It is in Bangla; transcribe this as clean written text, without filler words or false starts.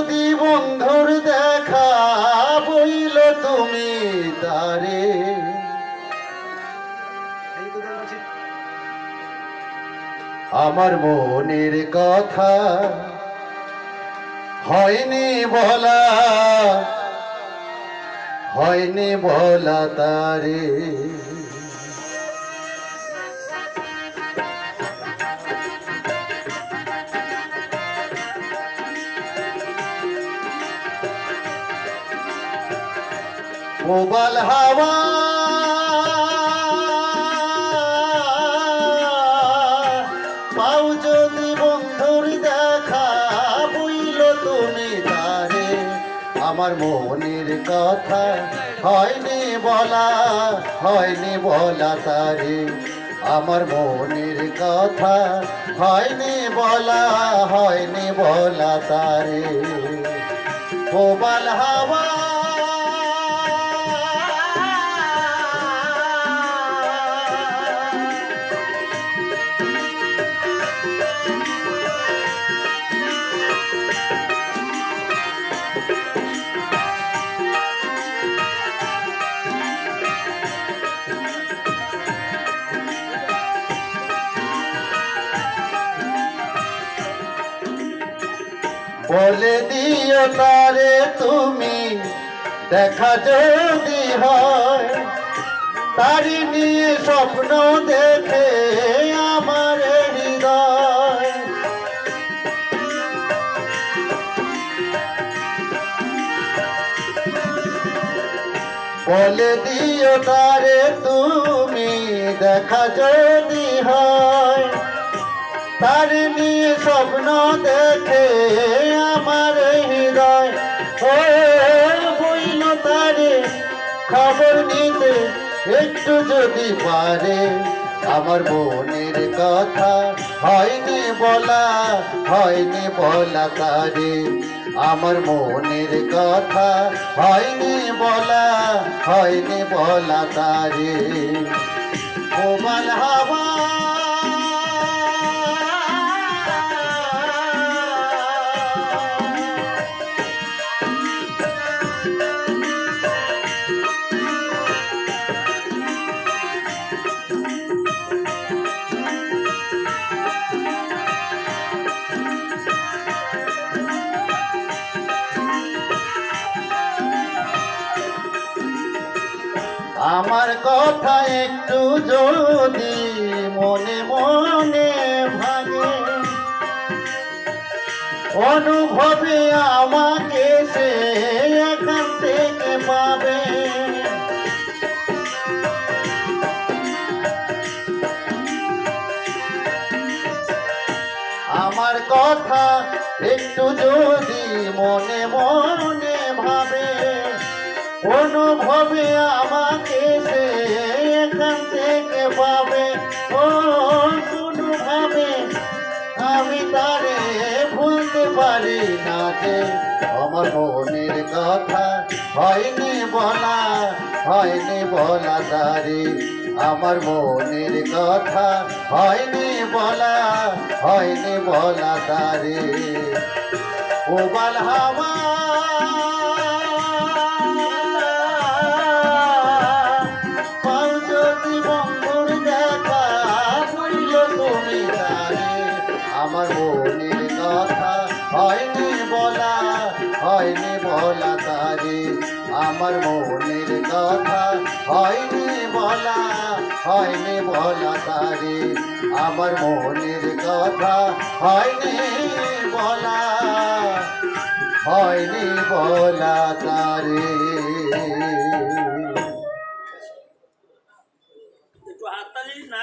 যদি বন্ধুর দেখা বইল তুমি তারে, আমার মনের কথা হয়নি বলা, হয়নি বলা তারে। প্রবল হাওয়া পাও যদি বন্ধুর দেখা বইল তুমি তারে, আমার মনের কথা হয়নি বলা, হয়নি বলা তারে। আমার মনের কথা হয়নি বলা, হয়নি বলা তারে। প্রবল হাওয়া বলে দিও তারে তুমি দেখা যদি হয়, তারি নিয়ে স্বপ্ন দেখে আমার হৃদয়। বলে দিও তারে তুমি দেখা যদি হয়, তার নিয়ে স্বপ্ন দেখে আমার হৃদয়। ও বইল তারে খবর নিতে একটু যদি পারে, আমার মনের কথা হয়নি বলা, হয়নি বলা তারে। আমার মনের কথা হয়নি বলা, হয়নি বলা তারে। প্রবল হাওয়া আমার কথা একটু যদি মনে মনে ভাগে, অনুভবে আমাকে সে এখান থেকে পাবে। আমার কথা একটু যদি মনে মনে ভাবে, অনুভবে আমাকে সে এখান থেকে পাবে। ও কোনোভাবে আমি তারে ভুলতে পারি না যে, আমার মনের কথা হয়নি বলা, হয়নি বলা তারে। আমার মনের কথা হয়নি বলা, হয়নি বলা তারে। প্রবল হাওয়া আমার মনের কথা হয়নি বলা, হয়নি বলা তারে। আমার মনের কথা হয়নি বলা, হয়নি বলা তারে। আমার মনের কথা হয়নি বলা, হয়নি বলা তারে।